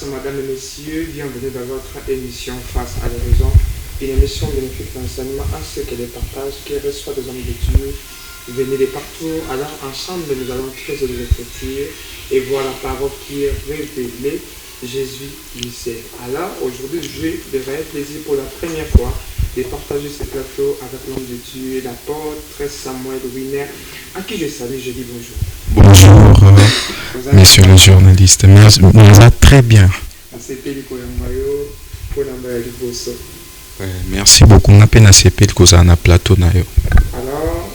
grâce, mesdames et messieurs, bienvenue dans votre émission Face à l'horizon, une émission bénéfique d'enseignement ainsi que des partages qui reçoit des hommes de Dieu venus de partout. Alors ensemble, nous allons creuser les Écritures et voir la parole qui est révélée, Jésus lycée. Alors aujourd'hui, j'ai le vrai plaisir pour la première fois de partager ce plateau avec l'homme de Dieu, l'apôtre Samuel Winer, à qui je salue, je dis bonjour. Bonjour, messieurs les journalistes. Merci, très bien. Merci beaucoup. On a peine à s'épile que ça plateau. Alors,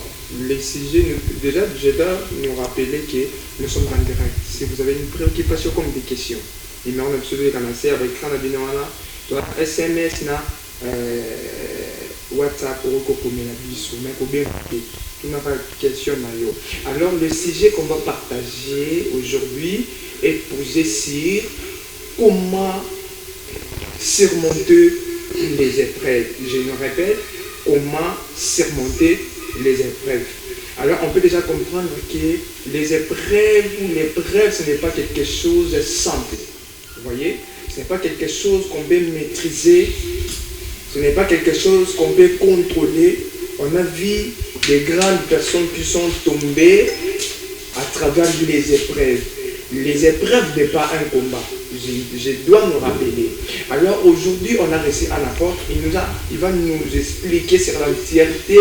les sujets, déjà, je dois nous rappeler que nous sommes en direct. Si vous avez une préoccupation comme des questions, numéro absolu canacé avec l'écran de SMS, WhatsApp, question. Alors, le sujet qu'on va partager aujourd'hui est posé sur comment surmonter les épreuves. Je me répète, comment surmonter les épreuves. Alors, on peut déjà comprendre que les épreuves, ce n'est pas quelque chose de simple. Vous voyez, ce n'est pas quelque chose qu'on peut maîtriser, ce n'est pas quelque chose qu'on peut contrôler. On a vu des grandes personnes qui sont tombées à travers les épreuves. Les épreuves n'est pas un combat. Je dois nous rappeler. Alors aujourd'hui, on a reçu un apôtre. Il va nous expliquer sur l'entièreté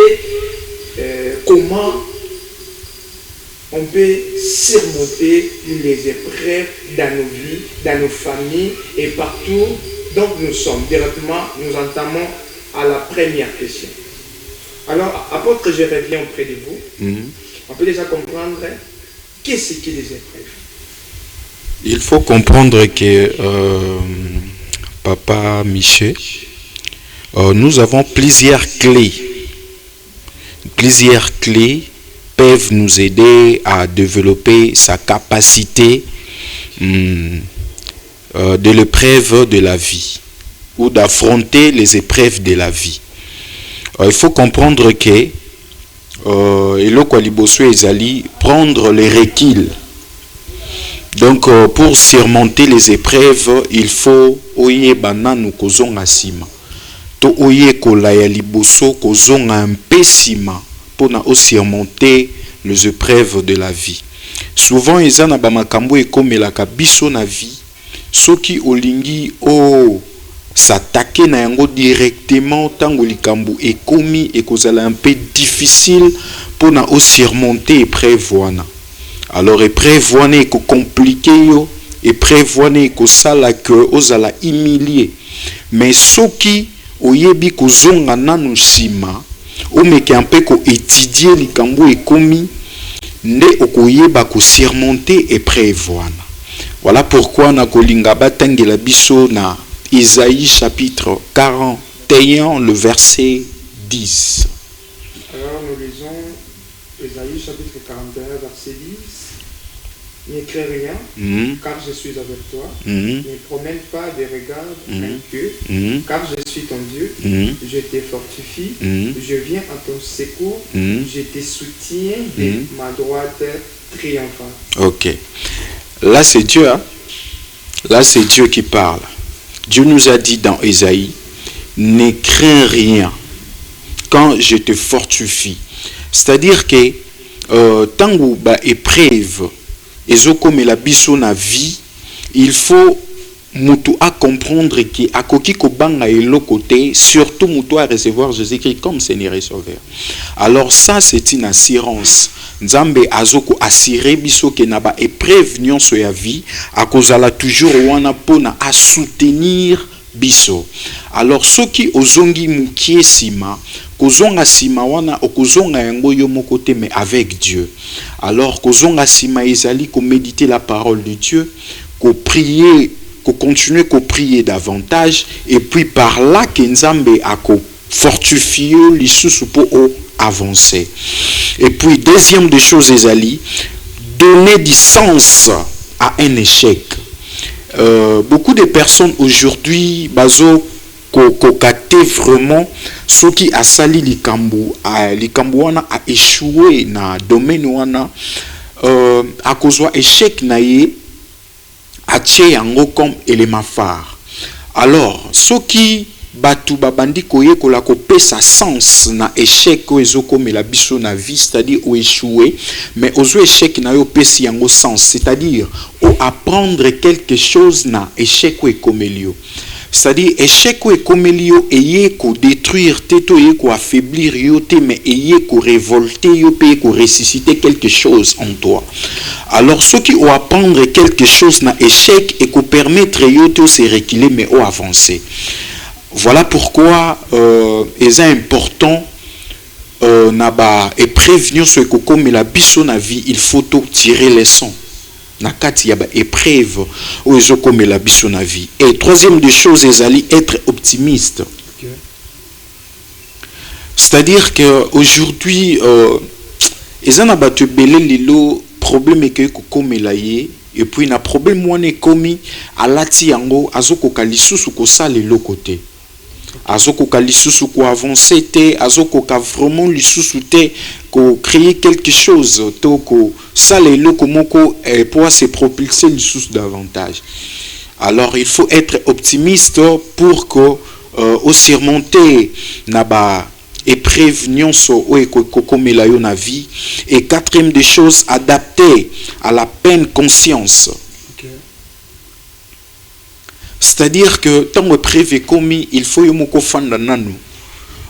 comment on peut surmonter les épreuves dans nos vies, dans nos familles et partout. Donc nous sommes directement, nous entamons à la première question. Alors, apôtre, je reviens auprès de vous. On peut déjà comprendre qu'est-ce que les épreuves. Il faut comprendre que, Papa Michel, nous avons plusieurs clés. Plusieurs clés peuvent nous aider à développer sa capacité de l'épreuve de la vie ou d'affronter les épreuves de la vie. Il faut comprendre que prendre les reculs. Donc pour surmonter les épreuves, il faut oye bananu kozonga sima. To oye kolaya liboso kozonga un pesima pour na surmonter les épreuves de la vie. Souvent ezana ba makambo ekomelaka biso na vie. Soki olingi s'attaquer na yango directement tango likambo ekomi ekozala un peu difficile pour na surmonter épreuve wana. Alors épreuve wana eko compliqué yo, épreuve wana eko sala que ozala humilié. Mais soki oyebi kozonga nanu sima, omeke un peu ko étudier likambo ekomi nde okoyeba ko surmonter épreuve wana. Voilà pourquoi na kolinga batangela biso na Isaïe chapitre 41, le verset 10. Alors nous lisons Isaïe chapitre 41, verset 10. N'écris rien, car je suis avec toi. Ne promène pas des regards inquiets, car je suis ton Dieu. Je te fortifie, je viens à ton secours, je te soutiens de ma droite triomphante. Ok. Là c'est Dieu, hein? Là c'est Dieu qui parle. Dieu nous a dit dans Isaïe, ne crains rien quand je te fortifie. C'est-à-dire que tango ba épreuve ezokomela biso na vie, il faut mutu à comprendre que akoki ko banga elo côté, surtout mutu à recevoir Jésus-Christ comme Seigneur et Sauveur. Alors ça c'est une assurance. Nzambe azoko assurer biso ke na ba épreuve nyonso ya vie akozala toujours wana pona a soutenir biso. Alors soki ozongi mukie sima kozonga sima wana okozonga yango yo moko te mais avec Dieu. Alors kozonga sima ezali ko méditer la parole de Dieu, ko prier, ko continuer ko prier davantage et puis par là que Nzambe ako fortifier lisusu pour avancer. Et puis deuxième des choses ezali donner du sens à un échec. Beaucoup de personnes aujourd'hui bazo kokate vraiment ce qui a sali likambo wana a échoué na domaine wana a kozwa échec na ye atie yango comme élément phare. Alors ce qui batu babandi koye kola kopesa sens na échec ko ezokomela biso na vie, c'est-à-dire ou échouer, mais ozo échec na yo pesi yango sens, c'est-à-dire ou apprendre quelque chose na échec ou ekomelio. C'est-à-dire échec ou ekomelio eye ko détruire te to eye ko affaiblir yo te, mais eye ko révolter yo pe ko ressusciter quelque chose en toi. Alors ceux qui ont apprendre quelque chose na échec et ko permettre yo te se reculer mais ou avancer. Voilà pourquoi c'est important et prévenir ce que comme la biso na vie, il faut tirer les leçons. Na kati ya ba épreuve ou ezo comme la biso na vie. Et troisième des choses, c'est être optimiste. Okay. C'est-à-dire que aujourd'hui ezana batu belé lilo problème que comme la yé, et puis na problème moi ne komi alati yango azoko kalisusu ko sa lelo côté. Azokoka lisusu ko avancer te, azokoka vraiment lisusu te ko créer quelque chose to ko sale loko moko pour se propulser lisusu davantage. Alors il faut être optimiste pour que au surmonter naba épreuve nyonso o ekokomela yo na vie. Et quatrième des choses, adapter à la pleine conscience. C'est-à-dire que tant que prévu commis, il faut yomoko fanda nanu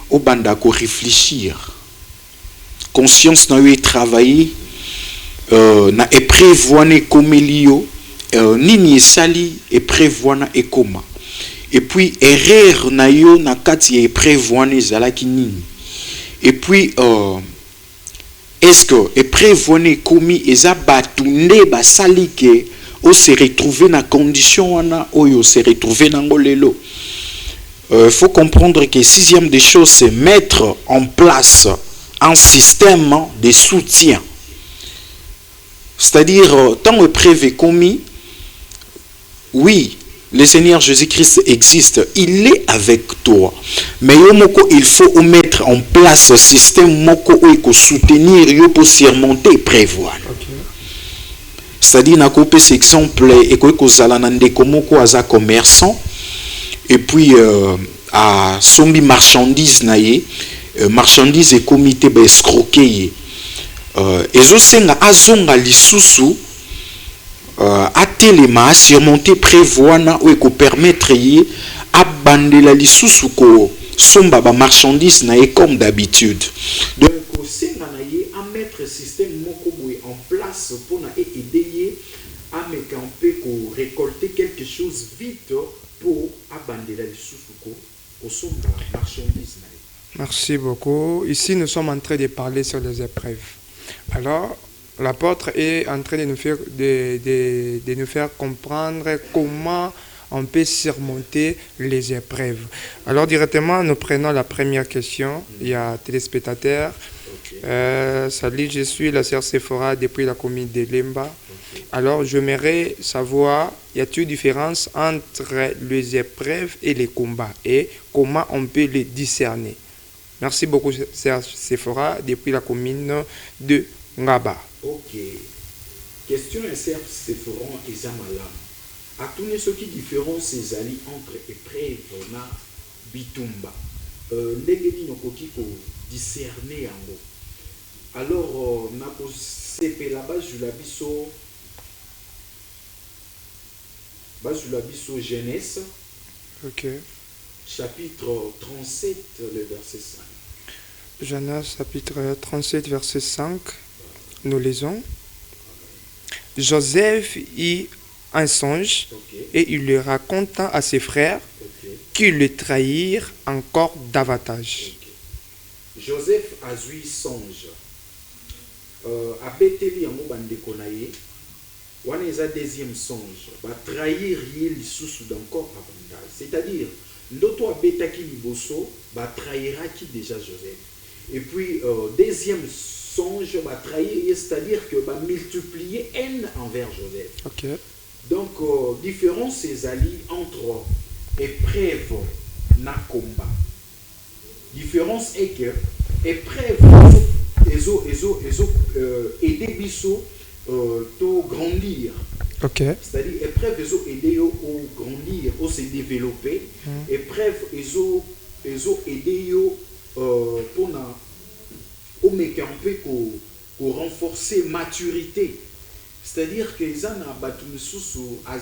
au banda ko réfléchir. Conscience na yo travailler na épreuve komelio nini sali épreuve na ekoma. Et puis erreur na yo na kati épreuve zalaki nini. Et puis est-ce que épreuve commis eza batunde basali ke ou se retrouver dans la condition où se retrouver dans l'olelo. Faut comprendre que sixième des choses, c'est mettre en place un système de soutien. C'est-à-dire, tant que prévu commis, oui, le Seigneur Jésus-Christ existe, il est avec toi. Mais il faut mettre en place un système pour soutenir, pour surmonter et prévoir. C'est-à-dire, na kopé cet exemple, et que zalanande komoko aza commerçant, et puis à sombi marchandise naie, marchandise et comité ba escroquer. Ezo senga azonga lisusu atelema surmonter prévoina ou ko permettre y abandela lisusu ko somba ba marchandise naie comme d'habitude. Donc senga naie à mettre système moko boy en place pour na aider à me camper pour récolter quelque chose vite pour abandonner les sous-souko au son de la marchandise. Merci beaucoup. Ici, nous sommes en train de parler sur les épreuves. Alors, l'apôtre est en train de nous faire, de nous faire comprendre comment on peut surmonter les épreuves. Alors, directement, nous prenons la première question. Il y a téléspectateur. Salut, je suis la sœur Sephora depuis la commune de Lemba. Alors, j'aimerais savoir, y a-t-il une différence entre les épreuves et les combats et comment on peut les discerner? Merci beaucoup, sœur Sephora, depuis la commune de Ngaba. Ok. Question est sœur Sephora et Zamalam. À tous ceux qui différencient ces alliés entre épreuves et bitumba. Ndegeni nokoki ko discerner yango. Alors, na ko sepe la base de la biso. Base de la biso Genèse. Ok. Chapitre 37, le verset 5. Genèse, chapitre 37, verset 5. Nous lisons. Joseph eut un songe et il le raconta à ses frères qui le trahirent encore davantage. Joseph a eu songe. A Béthélie en Mobandeko naye. On est à deuxième songe. Va trahir il sous d'encore davantage. C'est-à-dire, l'autre a Bétaki liboso va trahira qui déjà Joseph. Et puis deuxième songe va trahir, c'est-à-dire que va multiplier haine envers Joseph. Okay. Donc différence ces alliés entre épreuve na combat. Différence est que épreuve aider biso to grandir Ok. C'est-à-dire, épreuve, ils ont aidé à grandir, à se développer. Épreuve, ils ont aidé pour renforcer maturité. C'est-à-dire que les gens ont battu le sous à